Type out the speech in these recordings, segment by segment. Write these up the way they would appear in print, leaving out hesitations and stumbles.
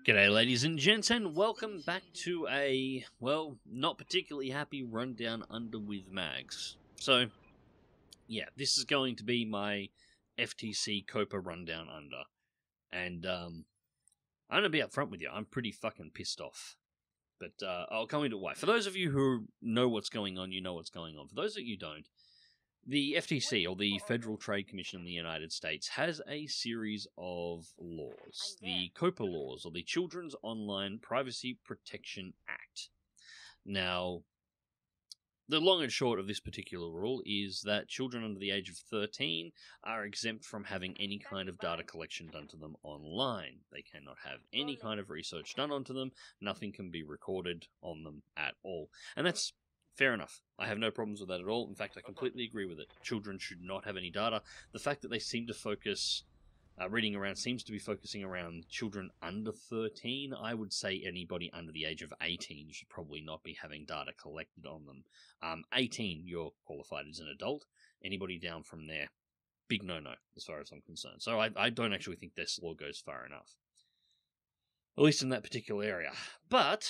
G'day ladies and gents, and welcome back to a, well, not particularly happy rundown under with Mags. So, yeah, this is going to be my FTC Coppa rundown under. And, I'm going to be upfront with you, I'm pretty fucking pissed off. But, I'll come into why. For those of you who know what's going on, you know what's going on. For those that you don't, the FTC, or the Federal Trade Commission in the United States, has a series of laws. The Coppa laws, or the Children's Online Privacy Protection Act. Now, the long and short of this particular rule is that children under the age of 13 are exempt from having any kind of data collection done to them online. They cannot have any kind of research done onto them. Nothing can be recorded on them at all. And that's fair enough. I have no problems with that at all. In fact, I completely agree with it. Children should not have any data. The fact that they seem to focus, reading around, seems to be focusing around children under 13, I would say anybody under the age of 18 should probably not be having data collected on them. 18, you're qualified as an adult. Anybody down from there, big no-no, as far as I'm concerned. So I don't actually think this law goes far enough. At least in that particular area. But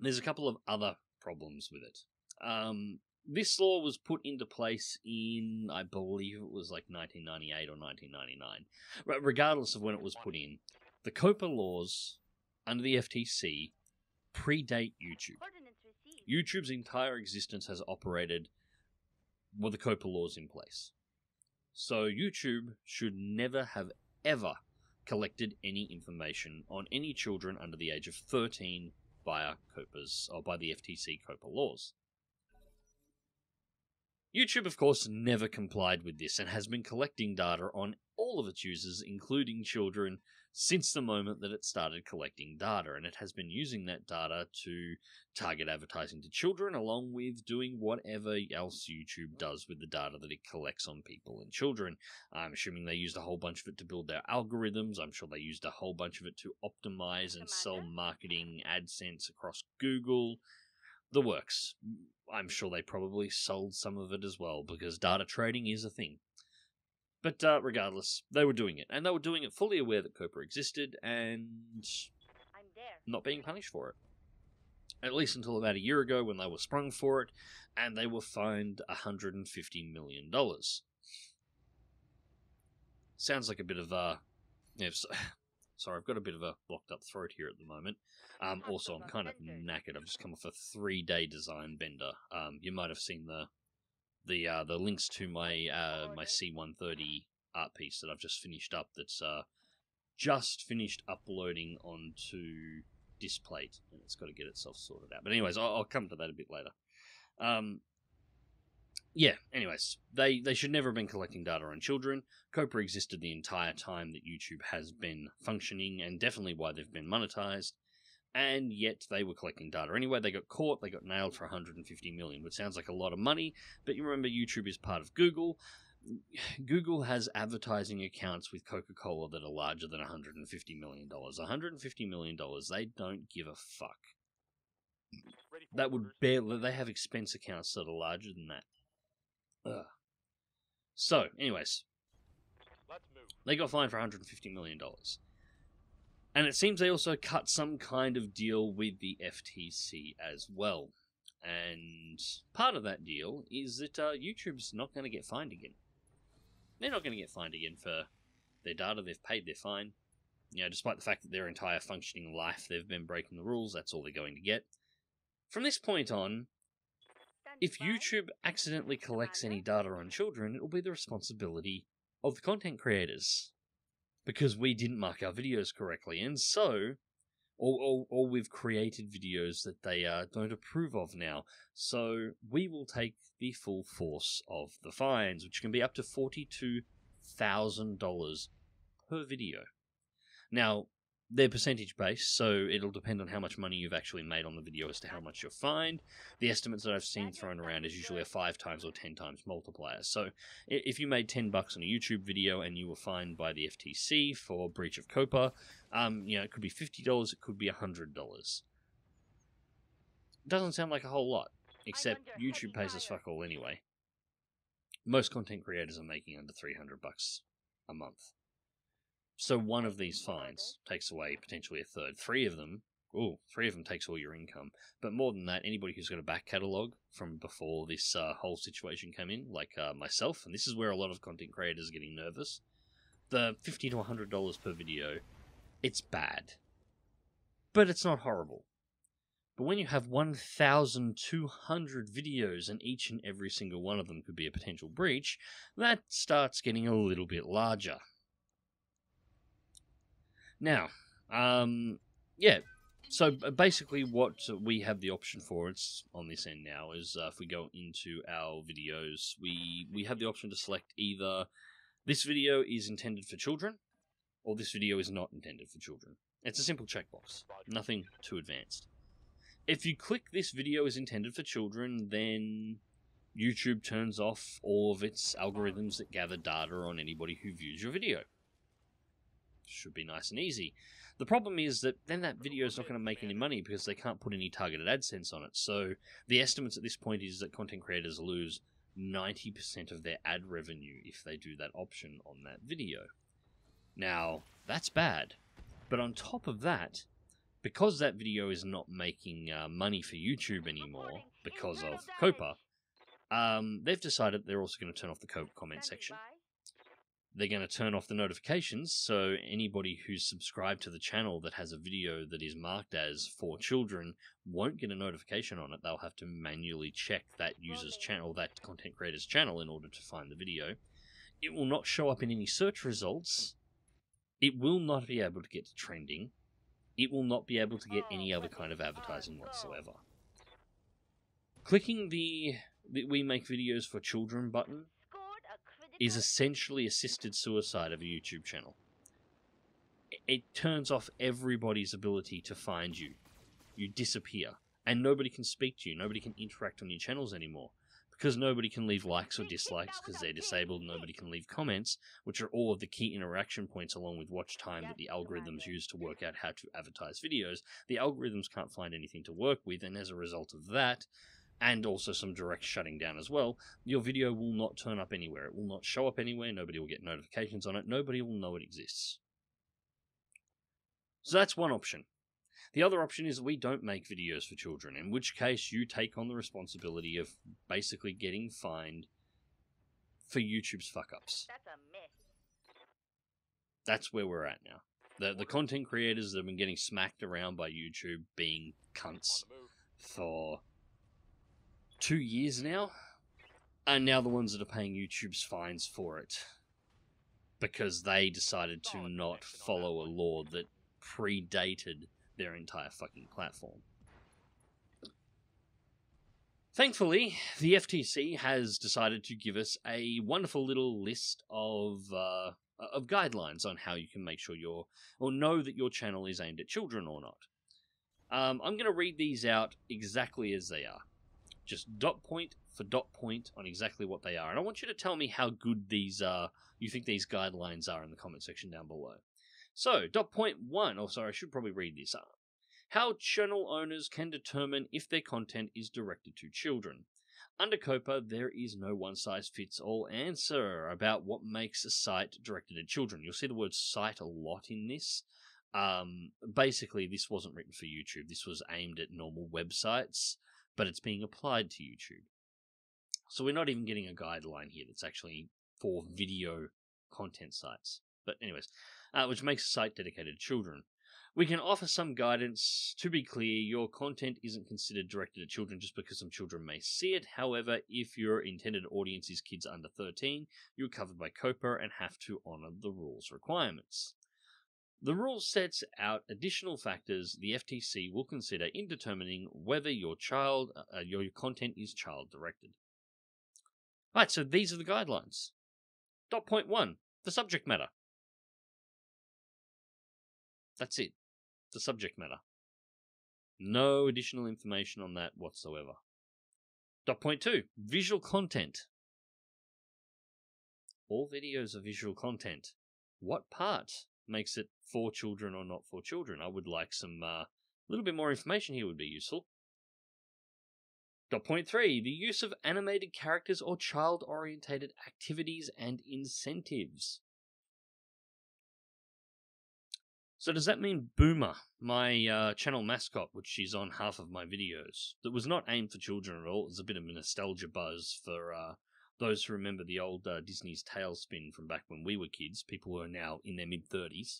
there's a couple of other problems with it. This law was put into place in, I believe it was like 1998 or 1999. Regardless of when it was put in, the Coppa laws under the FTC predate YouTube. YouTube's entire existence has operated with the Coppa laws in place. So YouTube should never have ever collected any information on any children under the age of 13 via Coppa's, or by the FTC Coppa laws. YouTube, of course, never complied with this and has been collecting data on all of its users, including children, since the moment that it started collecting data, and it has been using that data to target advertising to children, along with doing whatever else YouTube does with the data that it collects on people and children. I'm assuming they used a whole bunch of it to build their algorithms. I'm sure they used a whole bunch of it to optimize and sell marketing AdSense across Google. The works. I'm sure they probably sold some of it as well, because data trading is a thing. But regardless, they were doing it, and they were doing it fully aware that Coppa existed, and not being punished for it. At least until about a year ago, when they were sprung for it, and they were fined $150 million. Sounds like a bit of a... Sorry, I've got a bit of a blocked up throat here at the moment. Also, I'm kind of knackered. I've just come off a 3-day design bender. You might have seen the links to my my C130 art piece that I've just finished up. That's just finished uploading onto Displate, and it's got to get itself sorted out. But anyways, I'll come to that a bit later. Yeah, anyways, they should never have been collecting data on children. Coppa existed the entire time that YouTube has been functioning, and definitely why they've been monetized. And yet they were collecting data anyway. They got caught, they got nailed for $150 million, which sounds like a lot of money, but you remember YouTube is part of Google. Google has advertising accounts with Coca-Cola that are larger than $150 million. $150 million, they don't give a fuck. That would barely... They have expense accounts that are larger than that. Ugh. So, anyways, they got fined for $150 million. And it seems they also cut some kind of deal with the FTC as well. And part of that deal is that YouTube's not going to get fined again. They're not going to get fined again for their data. They've paid their fine. You know, despite the fact that their entire functioning life they've been breaking the rules, that's all they're going to get. From this point on, if YouTube accidentally collects any data on children, it will be the responsibility of the content creators. Because we didn't mark our videos correctly, and so, or we've created videos that they don't approve of now. So we will take the full force of the fines, which can be up to $42,000 per video. Now, they're percentage based, so it'll depend on how much money you've actually made on the video as to how much you're fined. The estimates that I've seen thrown around is usually a 5 times or 10 times multiplier. So if you made $10 on a YouTube video and you were fined by the FTC for breach of Coppa, you know, it could be $50, it could be $100. Doesn't sound like a whole lot, except YouTube pays us fuck all anyway. Most content creators are making under $300 a month. So one of these fines takes away potentially a third. Three of them takes all your income. But more than that, anybody who's got a back catalogue from before this whole situation came in, like myself, and this is where a lot of content creators are getting nervous, the $50 to $100 per video, it's bad. But it's not horrible. But when you have 1,200 videos and each and every single one of them could be a potential breach, that starts getting a little bit larger. Now, so basically what we have the option for, it's on this end now, is if we go into our videos, we have the option to select either this video is intended for children, or this video is not intended for children. It's a simple checkbox, nothing too advanced. If you click this video is intended for children, then YouTube turns off all of its algorithms that gather data on anybody who views your video. Should be nice and easy. The problem is that then that video is not going to make any money because they can't put any targeted AdSense on it. So the estimates at this point is that content creators lose 90% of their ad revenue if they do that option on that video. Now, that's bad. But on top of that, because that video is not making money for YouTube anymore because of Coppa, they've decided they're also going to turn off the comment section. They're going to turn off the notifications, so anybody who's subscribed to the channel that has a video that is marked as for children won't get a notification on it. They'll have to manually check that user's channel, that content creator's channel, in order to find the video. It will not show up in any search results. It will not be able to get to trending. It will not be able to get any other kind of advertising whatsoever. Clicking the We Make Videos for Children button is essentially assisted suicide of a YouTube channel. It turns off everybody's ability to find you. You disappear. And nobody can speak to you. Nobody can interact on your channels anymore. Because nobody can leave likes or dislikes because they're disabled. Nobody can leave comments, which are all of the key interaction points along with watch time that the algorithms use to work out how to advertise videos. The algorithms can't find anything to work with, and as a result of that, and also some direct shutting down as well, your video will not turn up anywhere. It will not show up anywhere. Nobody will get notifications on it. Nobody will know it exists. So that's one option. The other option is we don't make videos for children, in which case you take on the responsibility of basically getting fined for YouTube's fuck-ups. That's a myth. That's where we're at now. The content creators that have been getting smacked around by YouTube being cunts for 2 years now are now the ones that are paying YouTube's fines for it. Because they decided to not follow a law that predated their entire fucking platform. Thankfully, the FTC has decided to give us a wonderful little list of guidelines on how you can make sure know that your channel is aimed at children or not. I'm going to read these out exactly as they are. Just dot point for dot point on exactly what they are. And I want you to tell me how good these you think these guidelines are in the comment section down below. So, dot point 1, I should probably read this up. How channel owners can determine if their content is directed to children. Under Coppa, there is no one-size-fits-all answer about what makes a site directed at children. You'll see the word site a lot in this. Basically, this wasn't written for YouTube. This was aimed at normal websites, but it's being applied to YouTube. So we're not even getting a guideline here that's actually for video content sites. But anyways, which makes a site dedicated to children. We can offer some guidance. To be clear, your content isn't considered directed at children just because some children may see it. However, if your intended audience is kids under 13, you're covered by Coppa and have to honour the rules requirements. The rule sets out additional factors the FTC will consider in determining whether your content is child-directed. Right, so these are the guidelines. Dot point 1, the subject matter. That's it. The subject matter. No additional information on that whatsoever. Dot point 2, visual content. All videos are visual content. What part makes it for children or not for children? I would like some little bit more information here would be useful. Dot point 3, the use of animated characters or child-orientated activities and incentives. So does that mean Boomer, my channel mascot, which is on half of my videos, that was not aimed for children at all? It was a bit of a nostalgia buzz for those who remember the old Disney's Tailspin from back when we were kids, people who are now in their mid-30s.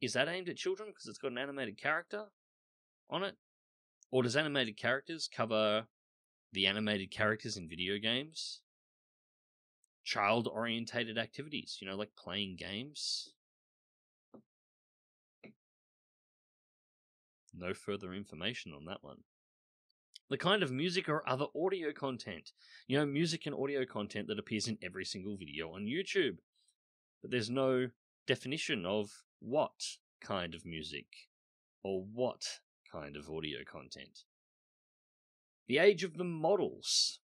Is that aimed at children because it's got an animated character on it? Or does animated characters cover the animated characters in video games? Child-orientated activities, you know, like playing games? No further information on that one. The kind of music or other audio content. You know, music and audio content that appears in every single video on YouTube. But there's no definition of what kind of music or what kind of audio content. The age of the models.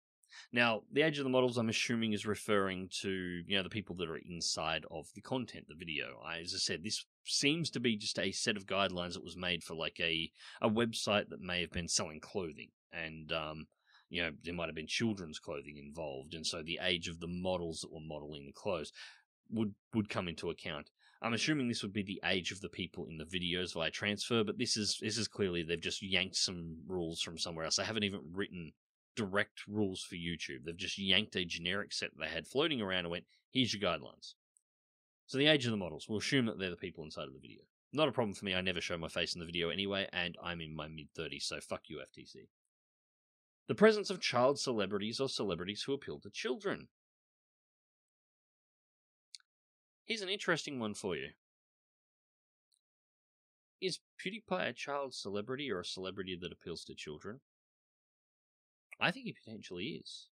Now, the age of the models, I'm assuming, is referring to, you know, the people that are inside of the content, the video. As I said, this seems to be just a set of guidelines that was made for, like, a website that may have been selling clothing. And, you know, there might have been children's clothing involved. And so the age of the models that were modeling the clothes would come into account. I'm assuming this would be the age of the people in the videos via transfer, but this is clearly they've just yanked some rules from somewhere else. They haven't even written direct rules for YouTube. They've just yanked a generic set that they had floating around and went, here's your guidelines. So the age of the models, we'll assume that they're the people inside of the video. Not a problem for me, I never show my face in the video anyway, and I'm in my mid-30s, so fuck you, FTC. The presence of child celebrities or celebrities who appeal to children. Here's an interesting one for you. Is PewDiePie a child celebrity or a celebrity that appeals to children? I think he potentially is.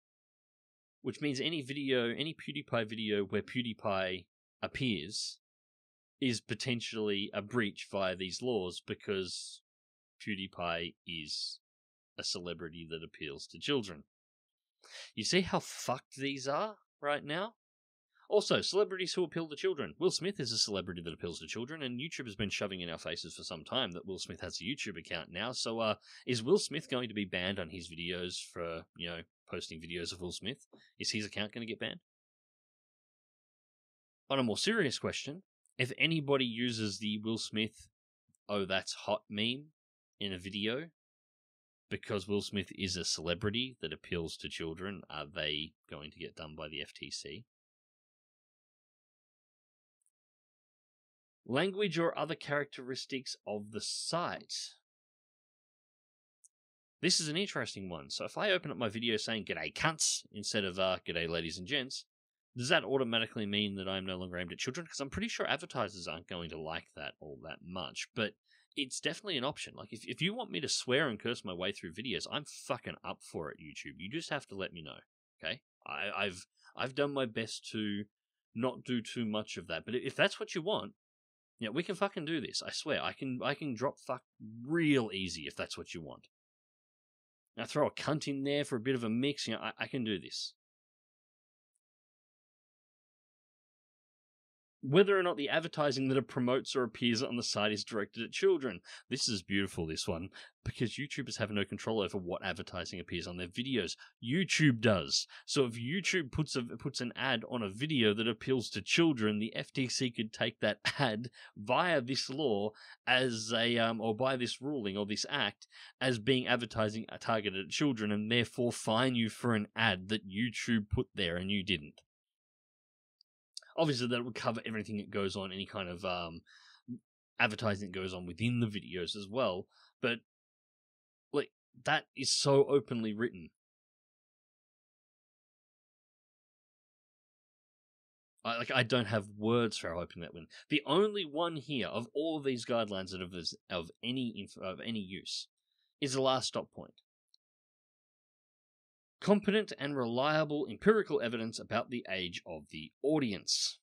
Which means any PewDiePie video where PewDiePie appears is potentially a breach via these laws because PewDiePie is a celebrity that appeals to children. You see how fucked these are right now? Also, celebrities who appeal to children. Will Smith is a celebrity that appeals to children, and YouTube has been shoving in our faces for some time that Will Smith has a YouTube account now. So, is Will Smith going to be banned on his videos for, you know, posting videos of Will Smith? Is his account going to get banned? On a more serious question, if anybody uses the Will Smith, oh, that's hot meme in a video, because Will Smith is a celebrity that appeals to children, are they going to get done by the FTC? Language or other characteristics of the site. This is an interesting one. So if I open up my video saying, "G'day cunts," instead of, "G'day ladies and gents," does that automatically mean that I'm no longer aimed at children? Because I'm pretty sure advertisers aren't going to like that all that much. But it's definitely an option. Like, if you want me to swear and curse my way through videos, I'm fucking up for it, YouTube. You just have to let me know, okay? I've done my best to not do too much of that. But if that's what you want, yeah, we can fucking do this. I swear, I can drop fuck real easy if that's what you want. Now throw a cunt in there for a bit of a mix. You know, I can do this. Whether or not the advertising that it promotes or appears on the site is directed at children. This is beautiful, this one, because YouTubers have no control over what advertising appears on their videos. YouTube does. So if YouTube puts an ad on a video that appeals to children, the FTC could take that ad via this law as or by this ruling or this act as being advertising targeted at children, and therefore fine you for an ad that YouTube put there and you didn't. Obviously, that would cover everything that goes on, any kind of advertising that goes on within the videos as well. But, like, that is so openly written. I don't have words for how open that went. The only one here of all of these guidelines that of any use is the last stop point. Competent and reliable empirical evidence about the age of the audience.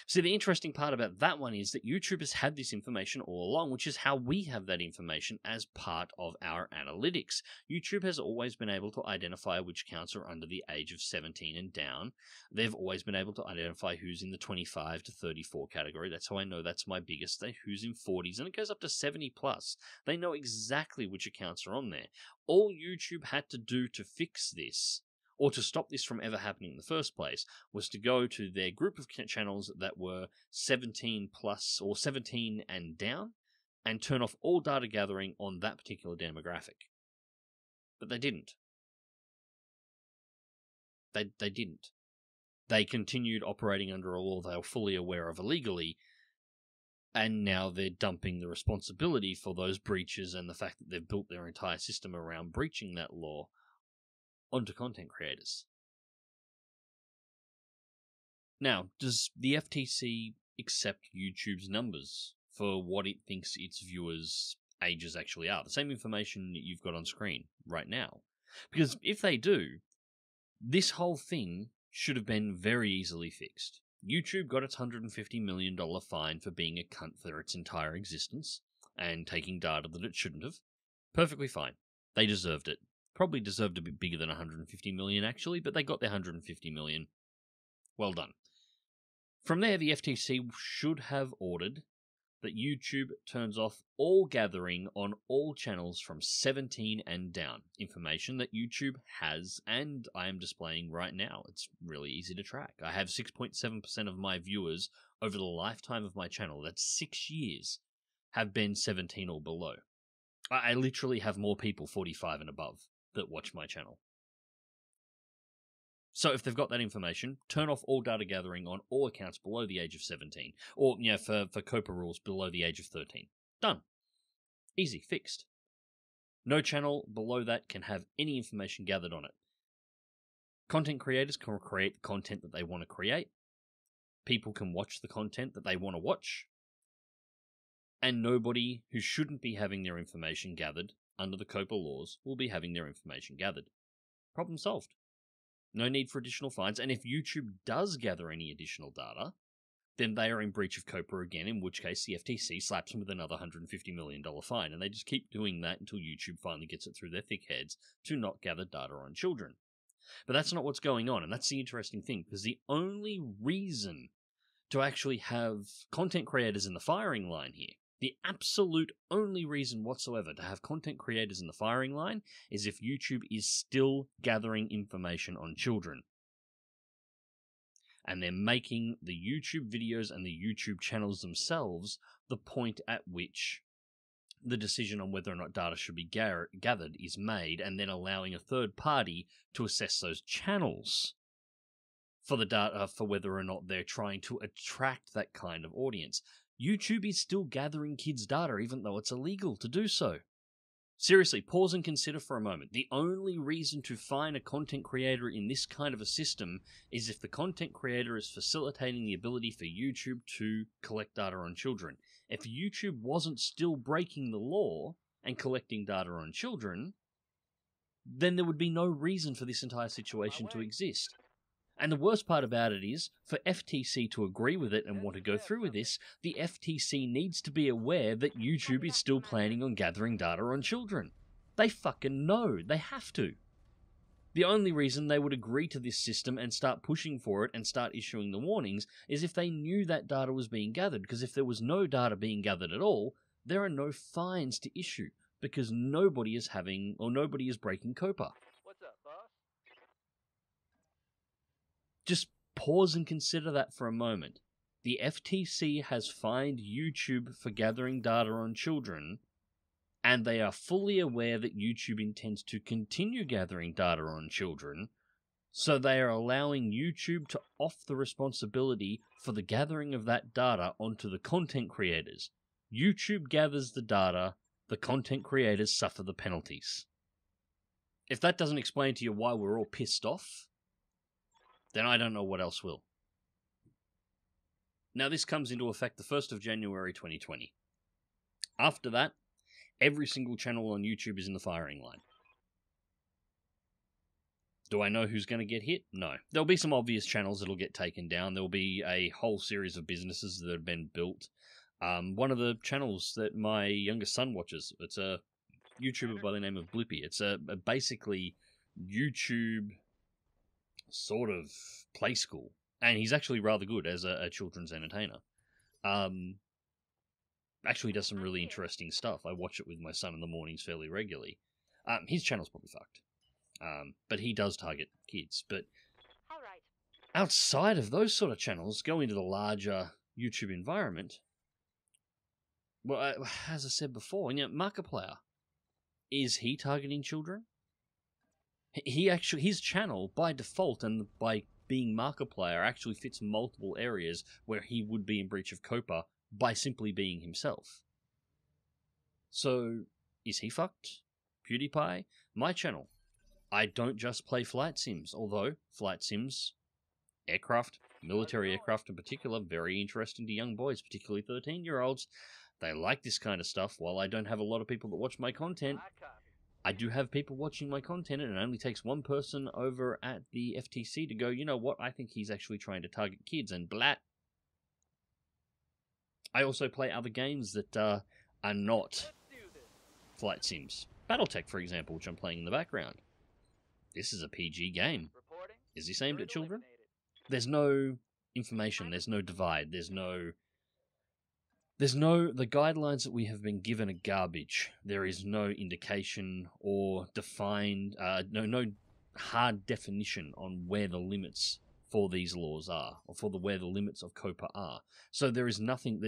See, the interesting part about that one is that YouTube has had this information all along, which is how we have that information as part of our analytics. YouTube has always been able to identify which accounts are under the age of 17 and down. They've always been able to identify who's in the 25 to 34 category. That's how I know that's my biggest. Who's in 40s, and it goes up to 70 plus. They know exactly which accounts are on there. All YouTube had to do to fix this or to stop this from ever happening in the first place, was to go to their group of channels that were 17 plus or 17 and down and turn off all data gathering on that particular demographic. But they didn't. They didn't. They continued operating under a law they were fully aware of illegally, and now they're dumping the responsibility for those breaches and the fact that they've built their entire system around breaching that law onto content creators. Now, does the FTC accept YouTube's numbers for what it thinks its viewers' ages actually are? The same information that you've got on screen right now. Because if they do, this whole thing should have been very easily fixed. YouTube got its $150 million fine for being a cunt for its entire existence and taking data that it shouldn't have. Perfectly fine. They deserved it. Probably deserved a bit bigger than $150 million, actually, but they got their $150 million. Well done. From there, the FTC should have ordered that YouTube turns off all gathering on all channels from 17 and down. Information that YouTube has, and I am displaying right now. It's really easy to track. I have 6.7% of my viewers over the lifetime of my channel, that's 6 years, have been 17 or below. I literally have more people 45 and above that watch my channel. So if they've got that information, turn off all data gathering on all accounts below the age of 17. Or, for Coppa rules, below the age of 13. Done. Easy. Fixed. No channel below that can have any information gathered on it. Content creators can create the content that they want to create. People can watch the content that they want to watch. And nobody who shouldn't be having their information gathered under the Coppa laws will be having their information gathered. Problem solved. No need for additional fines, and if YouTube does gather any additional data, then they are in breach of Coppa again, in which case the FTC slaps them with another $150 million fine, and they just keep doing that until YouTube finally gets it through their thick heads to not gather data on children. But that's not what's going on, and that's the interesting thing, because the only reason to actually have content creators in the firing line here, the absolute only reason whatsoever to have content creators in the firing line is if YouTube is still gathering information on children. And they're making the YouTube videos and the YouTube channels themselves the point at which the decision on whether or not data should be gathered is made, and then allowing a third party to assess those channels for the data for whether or not they're trying to attract that kind of audience. YouTube is still gathering kids' data even though it's illegal to do so. Seriously, pause and consider for a moment. The only reason to fine a content creator in this kind of a system is if the content creator is facilitating the ability for YouTube to collect data on children. If YouTube wasn't still breaking the law and collecting data on children, then there would be no reason for this entire situation to exist. And the worst part about it is, for FTC to agree with it and want to go through with this, the FTC needs to be aware that YouTube is still planning on gathering data on children. They fucking know. They have to. The only reason they would agree to this system and start pushing for it and start issuing the warnings is if they knew that data was being gathered, because if there was no data being gathered at all, there are no fines to issue, because nobody is breaking Coppa. Just pause and consider that for a moment. The FTC has fined YouTube for gathering data on children, and they are fully aware that YouTube intends to continue gathering data on children, so they are allowing YouTube to off the responsibility for the gathering of that data onto the content creators. YouTube gathers the data, the content creators suffer the penalties. If that doesn't explain to you why we're all pissed off, then I don't know what else will. Now, this comes into effect the 1st of January 2020. After that, every single channel on YouTube is in the firing line. Do I know who's going to get hit? No. There'll be some obvious channels that'll get taken down. There'll be a whole series of businesses that have been built. One of the channels that my youngest son watches, it's a YouTuber by the name of Blippi. It's a basically YouTube sort of play school, and he's actually rather good as a children's entertainer. Actually does some really interesting stuff. I watch it with my son in the mornings fairly regularly. His channel's probably fucked. But he does target kids. But outside of those sort of channels, go into the larger YouTube environment. Well, as I said before, Markiplier, is he targeting children? His channel by default and by being Markiplier actually fits multiple areas where he would be in breach of Coppa by simply being himself. So, is he fucked? PewDiePie? My channel. I don't just play flight sims, although flight sims, aircraft, military aircraft in particular, very interesting to young boys, particularly 13-year-olds. They like this kind of stuff. While I don't have a lot of people that watch my content, I do have people watching my content, and it only takes one person over at the FTC to go, you know what, I think he's actually trying to target kids, and blat. I also play other games that are not flight sims. Battletech, for example, which I'm playing in the background. This is a PG game. Is this aimed at children? There's no information, there's no divide, the guidelines that we have been given are garbage. There is no indication or defined, no hard definition on where the limits for these laws are, or where the limits of Coppa are. So there's nothing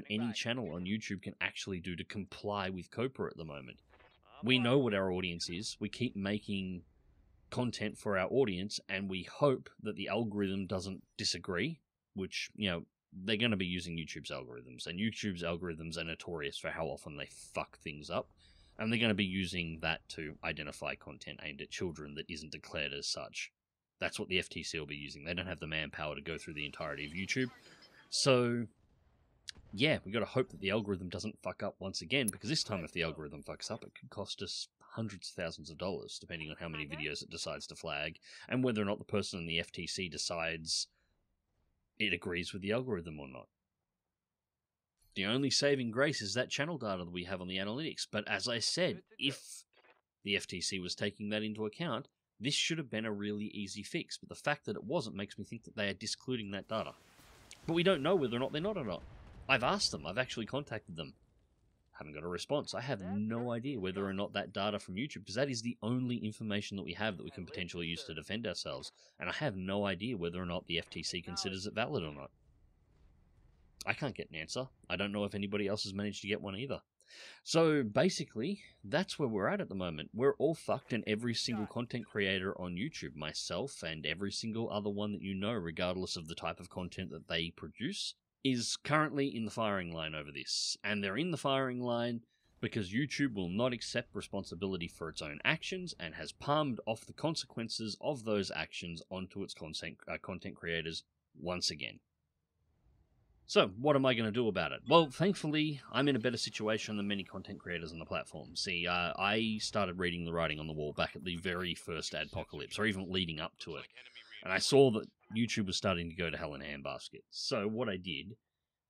any channel on YouTube can actually do to comply with Coppa at the moment. We know what our audience is. We keep making content for our audience, and we hope that the algorithm doesn't disagree, which, they're going to be using YouTube's algorithms, and YouTube's algorithms are notorious for how often they fuck things up, and they're going to be using that to identify content aimed at children that isn't declared as such. That's what the FTC will be using. They don't have the manpower to go through the entirety of YouTube. So, yeah, we've got to hope that the algorithm doesn't fuck up once again, because this time if the algorithm fucks up, it could cost us hundreds of thousands of dollars, depending on how many videos it decides to flag, and whether or not the person in the FTC decides it agrees with the algorithm or not. The only saving grace is that channel data that we have on the analytics, but as I said, if the FTC was taking that into account, this should have been a really easy fix, but the fact that it wasn't makes me think that they are discluding that data. But we don't know whether or not they're not or not. I've asked them, I've actually contacted them. Haven't got a response. I have no idea whether or not that data from YouTube, because that is the only information that we have that we can potentially use to defend ourselves, and I have no idea whether or not the FTC considers it valid or not. I can't get an answer. I don't know if anybody else has managed to get one either. So basically, that's where we're at the moment. We're all fucked, and every single content creator on YouTube, myself and every single other one that you know, regardless of the type of content that they produce, is currently in the firing line over this. And they're in the firing line because YouTube will not accept responsibility for its own actions and has palmed off the consequences of those actions onto its content creators once again. So, what am I going to do about it? Well, thankfully, I'm in a better situation than many content creators on the platform. See, I started reading the writing on the wall back at the very first adpocalypse, or even leading up to it. And I saw that YouTube was starting to go to hell in a handbasket. So what I did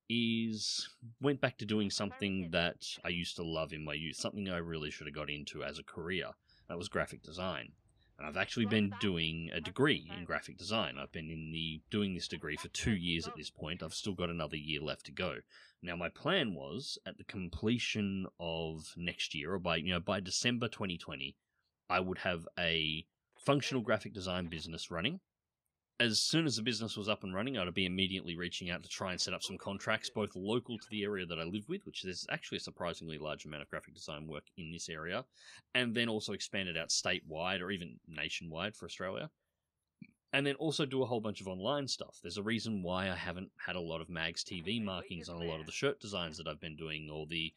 is went back to doing something that I used to love in my youth, something I really should have got into as a career. That was graphic design. And I've actually been doing a degree in graphic design. I've been doing this degree for 2 years at this point. I've still got another year left to go. Now, my plan was, at the completion of next year, or by December 2020, I would have a functional graphic design business running. As soon as the business was up and running, I'd be immediately reaching out to try and set up some contracts, both local to the area that I live with, which there's actually a surprisingly large amount of graphic design work in this area, and then also expand it out statewide or even nationwide for Australia. And then also do a whole bunch of online stuff. There's a reason why I haven't had a lot of MagzTV markings on a lot of the shirt designs that I've been doing, or the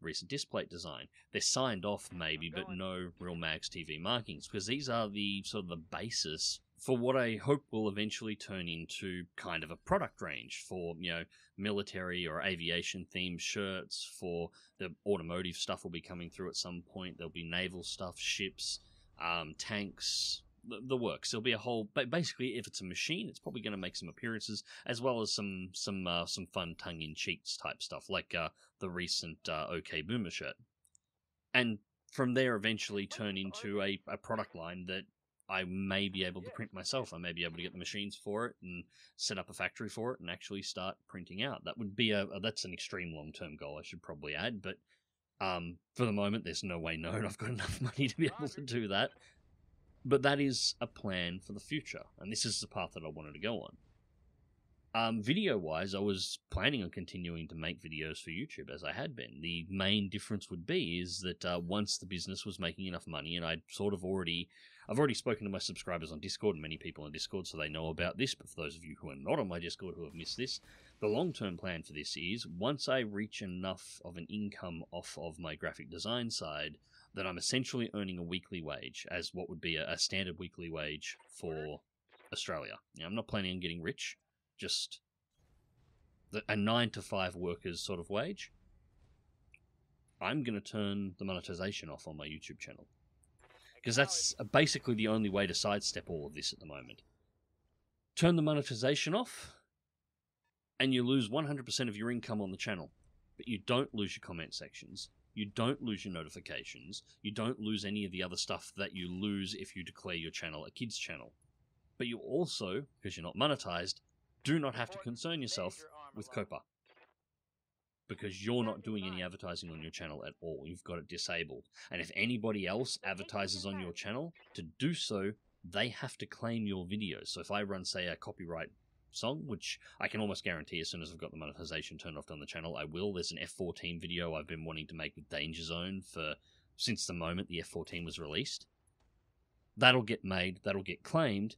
recent display design. They're signed off maybe, but no real MagzTV markings, because these are the sort of the basis for what I hope will eventually turn into kind of a product range for, military or aviation themed shirts. For the automotive stuff will be coming through at some point. There'll be naval stuff, ships, tanks, the works. There'll be a whole, but basically, if it's a machine, it's probably going to make some appearances, as well as some fun tongue-in-cheek type stuff, like the recent OK Boomer shirt. And from there, eventually turn into a product line that I may be able to print myself. I may be able to get the machines for it and set up a factory for it and actually start printing out. That would be that's an extreme long-term goal, I should probably add, but for the moment, there's no way known I've got enough money to be able to do that. But that is a plan for the future, and this is the path that I wanted to go on. Video-wise, I was planning on continuing to make videos for YouTube as I had been. The main difference would be is that once the business was making enough money, and I've already spoken to my subscribers on Discord, and many people on Discord, so they know about this, but for those of you who are not on my Discord who have missed this, the long-term plan for this is, once I reach enough of an income off of my graphic design side, that I'm essentially earning a weekly wage, as what would be a standard weekly wage for Australia. Now, I'm not planning on getting rich, just a 9-to-5 worker's sort of wage. I'm going to turn the monetization off on my YouTube channel, because that's basically the only way to sidestep all of this at the moment. Turn the monetization off, and you lose 100% of your income on the channel, but you don't lose your comment sections, you don't lose your notifications, you don't lose any of the other stuff that you lose if you declare your channel a kids channel. But you also, because you're not monetized, do not have to concern yourself with Coppa, because you're not doing any advertising on your channel at all. You've got it disabled. And if anybody else advertises on your channel, to do so, they have to claim your videos. So if I run, say, a copyright song, which I can almost guarantee as soon as I've got the monetization turned off on the channel, I will. There's an F14 video I've been wanting to make with Danger Zone since the moment the F14 was released. That'll get made, that'll get claimed.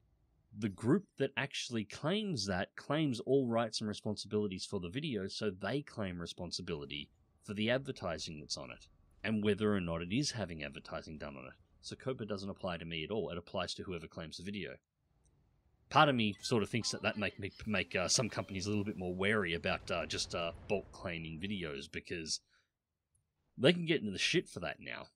The group that actually claims that claims all rights and responsibilities for the video, so they claim responsibility for the advertising that's on it, and whether or not it is having advertising done on it. So Coppa doesn't apply to me at all. It applies to whoever claims the video. Part of me sort of thinks that make some companies a little bit more wary about just bulk claiming videos, because they can get into the shit for that now.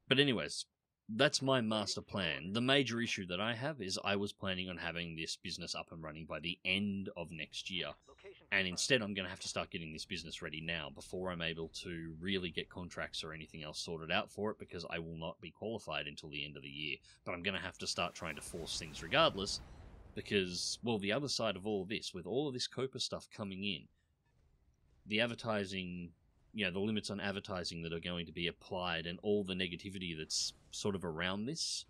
But anyways, that's my master plan. The major issue that I have is I was planning on having this business up and running by the end of next year. And instead I'm going to have to start getting this business ready now before I'm able to really get contracts or anything else sorted out for it, because I will not be qualified until the end of the year. But I'm going to have to start trying to force things regardless, because, well, the other side of all of this, with all of this Coppa stuff coming in, the advertising, the limits on advertising that are going to be applied and all the negativity that's sort of around this,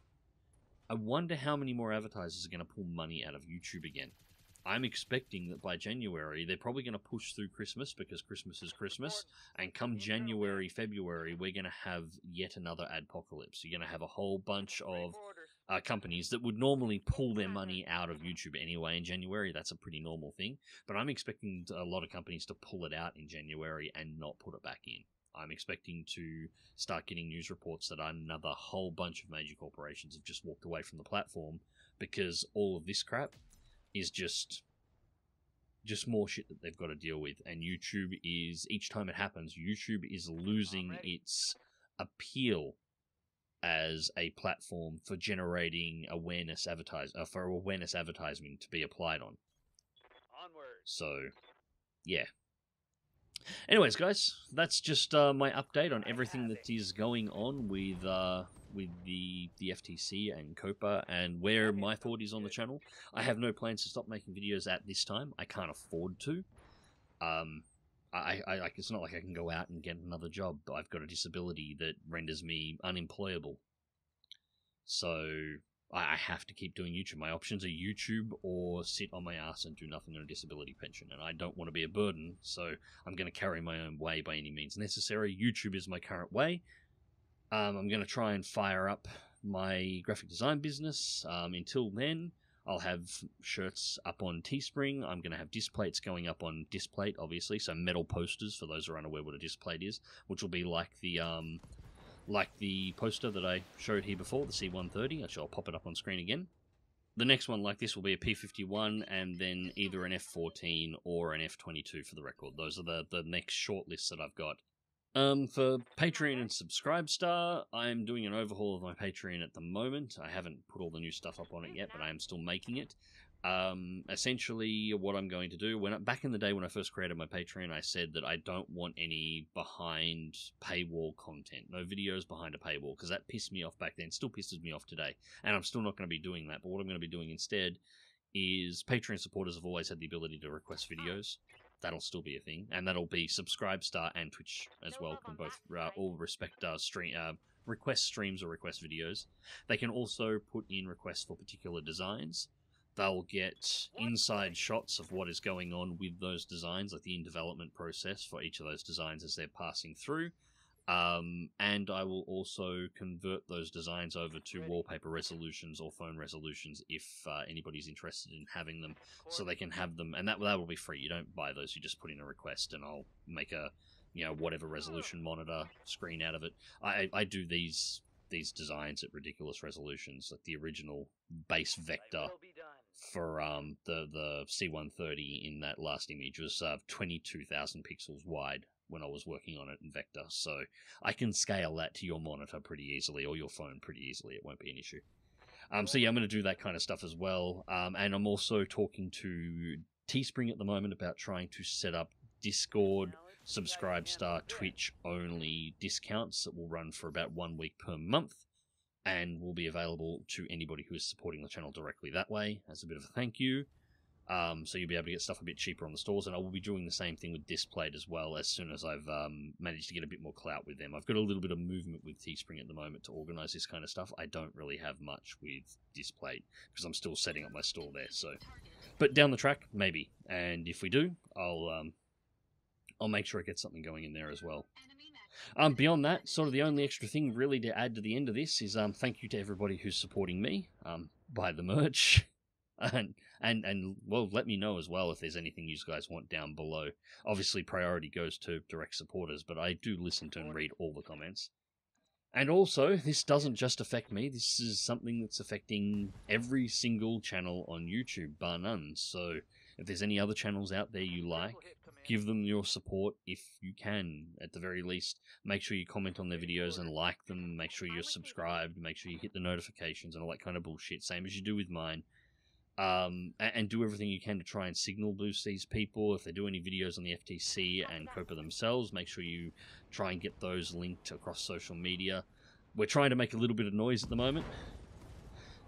I wonder how many more advertisers are going to pull money out of YouTube again. I'm expecting that by January, they're probably going to push through Christmas, because Christmas is Christmas, and come January, February, we're going to have yet another adpocalypse. You're going to have a whole bunch of companies that would normally pull their money out of YouTube anyway in January. That's a pretty normal thing. But I'm expecting a lot of companies to pull it out in January and not put it back in. I'm expecting to start getting news reports that another whole bunch of major corporations have just walked away from the platform, because all of this crap is just more shit that they've got to deal with. And YouTube is, each time it happens, YouTube is losing its appeal as a platform for generating awareness advertising to be applied on. So, yeah. Anyways, guys, that's just my update on everything that is going on with the FTC and Coppa, and where my thought is on the channel. I have no plans to stop making videos at this time. I can't afford to. It's not like I can go out and get another job. I've got a disability that renders me unemployable. So I have to keep doing YouTube. My options are YouTube or sit on my ass and do nothing on a disability pension. And I don't want to be a burden, so I'm going to carry my own way by any means necessary. YouTube is my current way. I'm going to try and fire up my graphic design business. Until then, I'll have shirts up on Teespring. I'm going to have disc plates going up on Displate, obviously. So metal posters, for those who are unaware what a disc plate is, which will be like the poster that I showed here before, the C130. Actually, I'll pop it up on screen again. The next one like this will be a P51, and then either an F14 or an F22 for the record. Those are the next shortlists that I've got. For Patreon and Subscribestar, I'm doing an overhaul of my Patreon at the moment. I haven't put all the new stuff up on it yet, but I am still making it. Essentially, what I'm going to do, back in the day when I first created my Patreon, I said that I don't want any behind paywall content. No videos behind a paywall, because that pissed me off back then. Still pisses me off today. And I'm still not going to be doing that. But what I'm going to be doing instead is Patreon supporters have always had the ability to request videos. That'll still be a thing. And that'll be Subscribestar and Twitch as well. Can both all respect request streams or request videos. They can also put in requests for particular designs. They'll get inside shots of what is going on with those designs, like the in-development process for each of those designs as they're passing through. And I will also convert those designs over to wallpaper resolutions or phone resolutions if anybody's interested in having them, so they can have them. And that will be free. You don't buy those, you just put in a request, and I'll make a, whatever resolution monitor screen out of it. I do these designs at ridiculous resolutions, like the original base vector for the C130 in that last image was 22,000 pixels wide when I was working on it in vector, so I can scale that to your monitor pretty easily, or your phone pretty easily. It won't be an issue. So yeah, I'm going to do that kind of stuff as well, and I'm also talking to Teespring at the moment about trying to set up Discord, Subscribestar, Twitch only discounts that will run for about 1 week per month, and will be available to anybody who is supporting the channel directly that way, as a bit of a thank you. So you'll be able to get stuff a bit cheaper on the stores, and I will be doing the same thing with Displayed as well as soon as I've managed to get a bit more clout with them. I've got a little bit of movement with Teespring at the moment to organise this kind of stuff. I don't really have much with Displayed because I'm still setting up my store there. So, but down the track, maybe. And if we do, I'll make sure I get something going in there as well. Beyond that, sort of the only extra thing really to add to the end of this is thank you to everybody who's supporting me. Buy the merch. And well, let me know as well if there's anything you guys want down below. Obviously, priority goes to direct supporters, but I do listen to and read all the comments. And also, this doesn't just affect me. This is something that's affecting every single channel on YouTube, bar none. So if there's any other channels out there you like, give them your support if you can. At the very least, make sure you comment on their videos and like them. Make sure you're subscribed. Make sure you hit the notifications and all that kind of bullshit, same as you do with mine. And do everything you can to try and signal boost these people. If they do any videos on the FTC and Coppa themselves, make sure you try and get those linked across social media. We're trying to make a little bit of noise at the moment.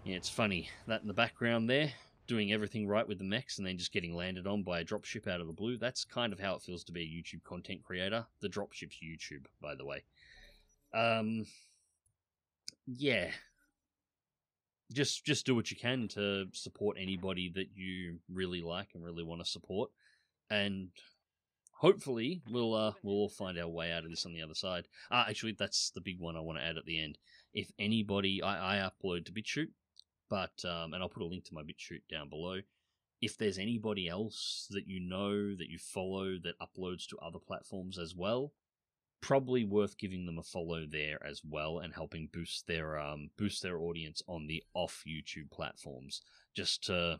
Yeah, it's funny, that in the background there, doing everything right with the mechs and then just getting landed on by a dropship out of the blue. That's kind of how it feels to be a YouTube content creator. The dropship's YouTube, by the way. Yeah. Just do what you can to support anybody that you really like and really want to support, and hopefully we'll all find our way out of this on the other side. Actually, that's the big one I want to add at the end. If anybody, I upload to BitChute, but and I'll put a link to my BitChute down below. If there's anybody else that you know, that you follow, that uploads to other platforms as well, probably worth giving them a follow there as well and helping boost their audience on the off YouTube platforms, just to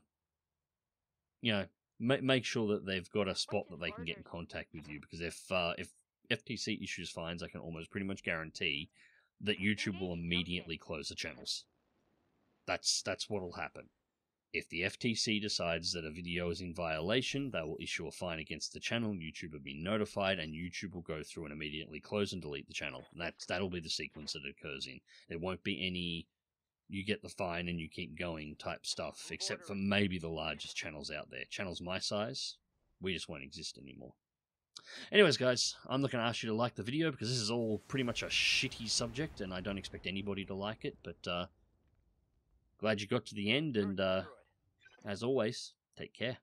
make sure that they've got a spot that they can get in contact with you. Because if FTC issues fines, I can almost pretty much guarantee that YouTube will immediately close the channels. That's what will happen. If the FTC decides that a video is in violation, they will issue a fine against the channel, YouTube will be notified, and YouTube will go through and immediately close and delete the channel. That'll be the sequence that it occurs in. There won't be any, you get the fine and you keep going type stuff, except for maybe the largest channels out there. Channels my size, we just won't exist anymore. Anyways, guys, I'm not going to ask you to like the video, because this is all pretty much a shitty subject, and I don't expect anybody to like it, but glad you got to the end, and as always, take care.